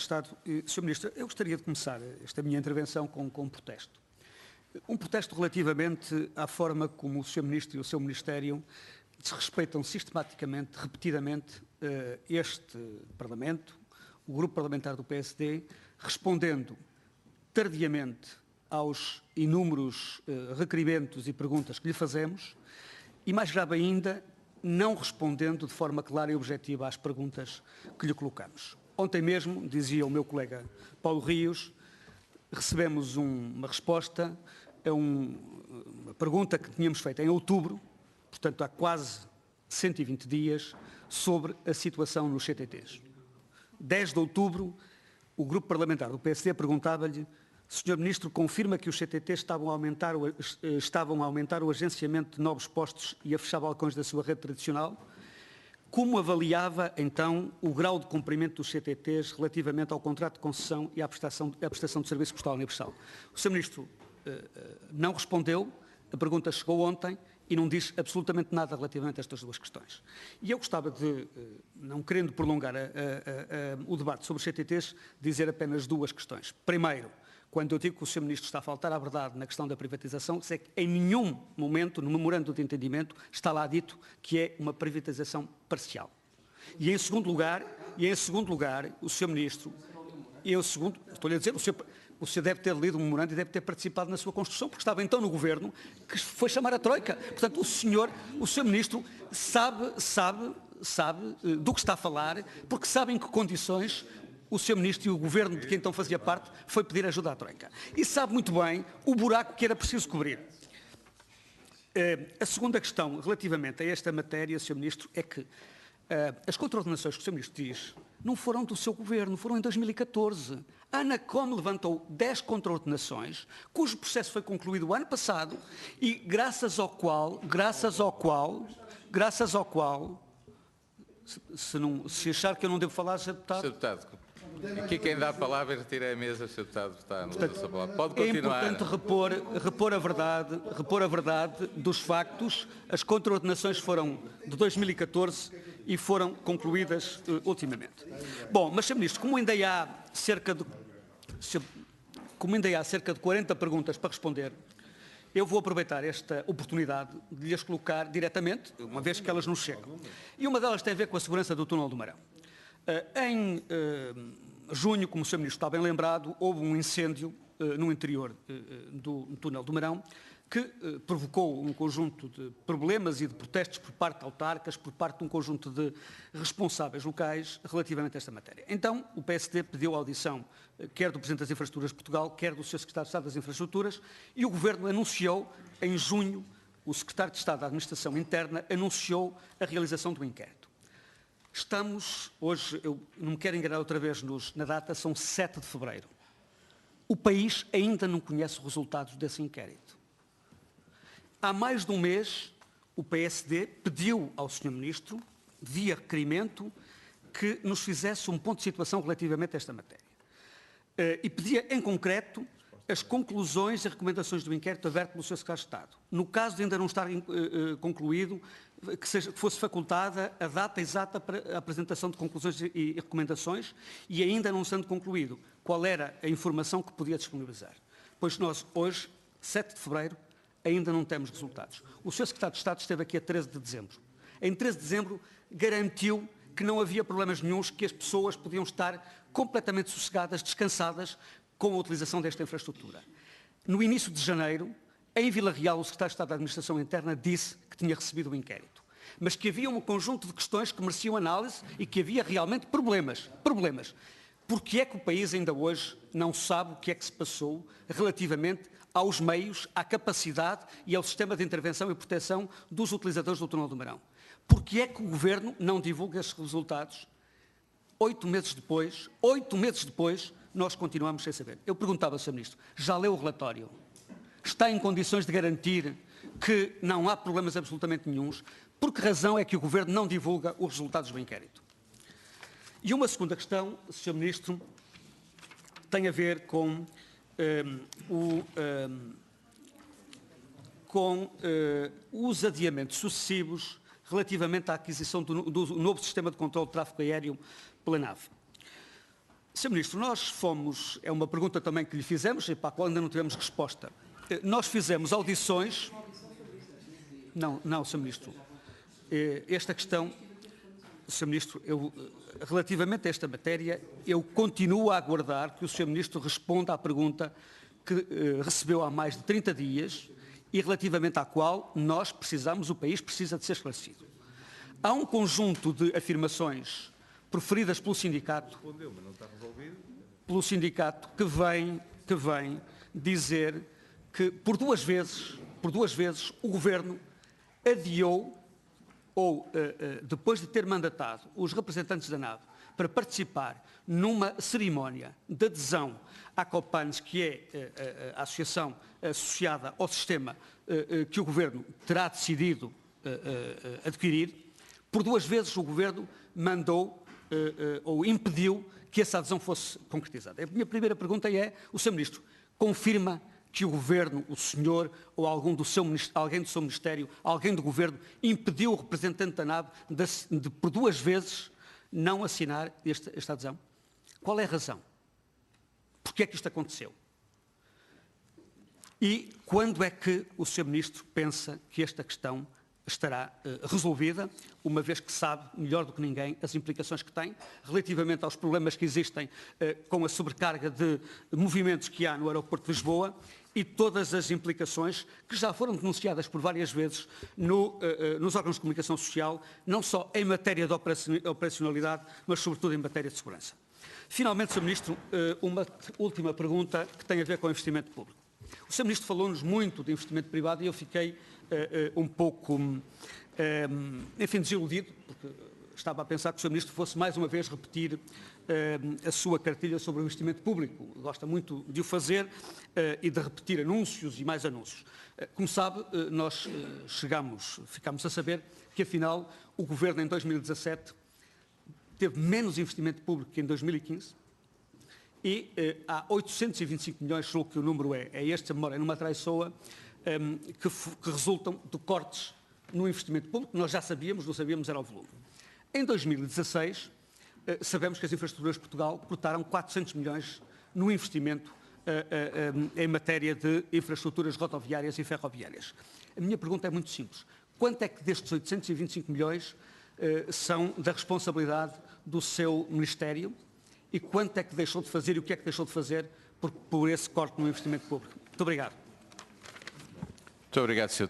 Estado. Sr. Ministro, eu gostaria de começar esta minha intervenção com um protesto. Um protesto relativamente à forma como o Sr. Ministro e o seu Ministério desrespeitam sistematicamente, repetidamente, este Parlamento, o Grupo Parlamentar do PSD, respondendo tardiamente aos inúmeros requerimentos e perguntas que lhe fazemos e, mais grave ainda, não respondendo de forma clara e objetiva às perguntas que lhe colocamos. Ontem mesmo, dizia o meu colega Paulo Rios, recebemos uma resposta a uma pergunta que tínhamos feito em outubro, portanto há quase 120 dias, sobre a situação nos CTTs. 10 de outubro, o grupo parlamentar do PSD perguntava-lhe: Sr. Ministro, confirma que os CTTs estavam a aumentar o agenciamento de novos postos e a fechar balcões da sua rede tradicional? Como avaliava, então, o grau de cumprimento dos CTTs relativamente ao contrato de concessão e à prestação de serviço postal universal? O Sr. Ministro não respondeu, a pergunta chegou ontem e não diz absolutamente nada relativamente a estas duas questões. E eu gostava de, não querendo prolongar o debate sobre os CTTs, dizer apenas duas questões. Primeiro, quando eu digo que o Sr. Ministro está a faltar à verdade na questão da privatização, é que em nenhum momento, no memorando de entendimento, está lá dito que é uma privatização parcial. E em segundo lugar, o Sr. Ministro, estou-lhe a dizer, o senhor deve ter lido o memorando e deve ter participado na sua construção, porque estava então no Governo, que foi chamar a Troika. Portanto, o Sr. Ministro sabe do que está a falar, porque sabe em que condições o Sr. Ministro e o Governo de quem então fazia parte foi pedir ajuda à Troika. E sabe muito bem o buraco que era preciso cobrir. A segunda questão, relativamente a esta matéria, Sr. Ministro, é que as contraordenações que o Sr. Ministro diz não foram do seu Governo, foram em 2014. A ANACOM levantou 10 contraordenações, cujo processo foi concluído o ano passado e graças ao qual, se achar que eu não devo falar, Sr. Deputado... Sr. Deputado, aqui quem dá a palavra retira a mesa, Sr. Deputado está no uso da sua palavra. Pode continuar. É importante repor a verdade dos factos. As contraordenações foram de 2014 e foram concluídas ultimamente. Bom, mas, Sr. Ministro, como ainda há cerca de 40 perguntas para responder, eu vou aproveitar esta oportunidade de lhes colocar diretamente, uma vez que elas nos chegam. E uma delas tem a ver com a segurança do túnel do Marão. Em junho, como o Sr. Ministro está bem lembrado, houve um incêndio no interior do túnel do Marão que provocou um conjunto de problemas e de protestos por parte de autarcas, por parte de um conjunto de responsáveis locais relativamente a esta matéria. Então, o PSD pediu a audição quer do Presidente das Infraestruturas de Portugal, quer do Sr. Secretário de Estado das Infraestruturas, e o Governo anunciou, em junho, o Secretário de Estado da Administração Interna anunciou a realização do inquérito. Estamos, hoje, eu não me quero enganar outra vez na data, são 7 de fevereiro. O país ainda não conhece os resultados desse inquérito. Há mais de um mês, o PSD pediu ao Sr. Ministro, via requerimento, que nos fizesse um ponto de situação relativamente a esta matéria. E pedia, em concreto, as conclusões e recomendações do inquérito aberto pelo Sr. Secretário de Estado. No caso de ainda não estar concluído, que fosse facultada a data exata para a apresentação de conclusões e recomendações, e ainda não sendo concluído, qual era a informação que podia disponibilizar. Pois nós, hoje, 7 de fevereiro, ainda não temos resultados. O Sr. Secretário de Estado esteve aqui a 13 de dezembro. Em 13 de dezembro, garantiu que não havia problemas nenhuns, que as pessoas podiam estar completamente sossegadas, descansadas, com a utilização desta infraestrutura. No início de janeiro, em Vila Real, o Secretário de Estado da Administração Interna disse que tinha recebido o inquérito, mas que havia um conjunto de questões que mereciam análise e que havia realmente problemas. Porque é que o país ainda hoje não sabe o que é que se passou relativamente aos meios, à capacidade e ao sistema de intervenção e proteção dos utilizadores do túnel do Marão? Porque é que o Governo não divulga esses resultados? 8 meses depois, nós continuamos sem saber. Eu perguntava ao Sr. Ministro, já leu o relatório? Está em condições de garantir que não há problemas absolutamente nenhuns? Por que razão é que o Governo não divulga os resultados do inquérito? E uma segunda questão, Sr. Ministro, tem a ver com os adiamentos sucessivos relativamente à aquisição do novo sistema de controle de tráfego aéreo pela NAV. Sr. Ministro, nós fomos, é uma pergunta também que lhe fizemos e para a qual ainda não tivemos resposta. Nós fizemos audições... Não, Sr. Ministro. Esta questão, Sr. Ministro, relativamente a esta matéria, eu continuo a aguardar que o Sr. Ministro responda à pergunta que recebeu há mais de 30 dias e relativamente à qual nós precisamos, o país precisa de ser esclarecido. Há um conjunto de afirmações proferidas pelo sindicato, que vem dizer que por duas vezes o Governo adiou ou, depois de ter mandatado os representantes da NAV para participar numa cerimónia de adesão à Copans, que é a associação associada ao sistema que o Governo terá decidido adquirir, por duas vezes o Governo mandou ou impediu que essa adesão fosse concretizada. A minha primeira pergunta é, o Sr. Ministro confirma que o Governo, o senhor ou alguém do seu Ministério, alguém do Governo, impediu o representante da NAV de por duas vezes não assinar esta adesão? Qual é a razão? Porquê é que isto aconteceu? E quando é que o Sr. Ministro pensa que esta questão estará resolvida, uma vez que sabe, melhor do que ninguém, as implicações que tem, relativamente aos problemas que existem com a sobrecarga de movimentos que há no aeroporto de Lisboa e todas as implicações que já foram denunciadas por várias vezes nos órgãos de comunicação social, não só em matéria de operacionalidade, mas sobretudo em matéria de segurança. Finalmente, Sr. Ministro, uma última pergunta que tem a ver com o investimento público. O Sr. Ministro falou-nos muito de investimento privado e eu fiquei um pouco, enfim, desiludido, porque estava a pensar que o Sr. Ministro fosse mais uma vez repetir a sua cartilha sobre o investimento público. Gosta muito de o fazer e de repetir anúncios e mais anúncios. Como sabe, nós ficámos a saber que, afinal, o Governo em 2017 teve menos investimento público que em 2015 e há 825 milhões, julgo que o número é este, a memória não me atraiçoa, que resultam de cortes no investimento público, que nós já sabíamos, não sabíamos era o volume. Em 2016, sabemos que as infraestruturas de Portugal cortaram 400 milhões no investimento em matéria de infraestruturas rodoviárias e ferroviárias. A minha pergunta é muito simples. Quanto é que destes 825 milhões são da responsabilidade do seu Ministério e quanto é que deixou de fazer e o que é que deixou de fazer por esse corte no investimento público? Muito obrigado. Muito obrigado, Sr.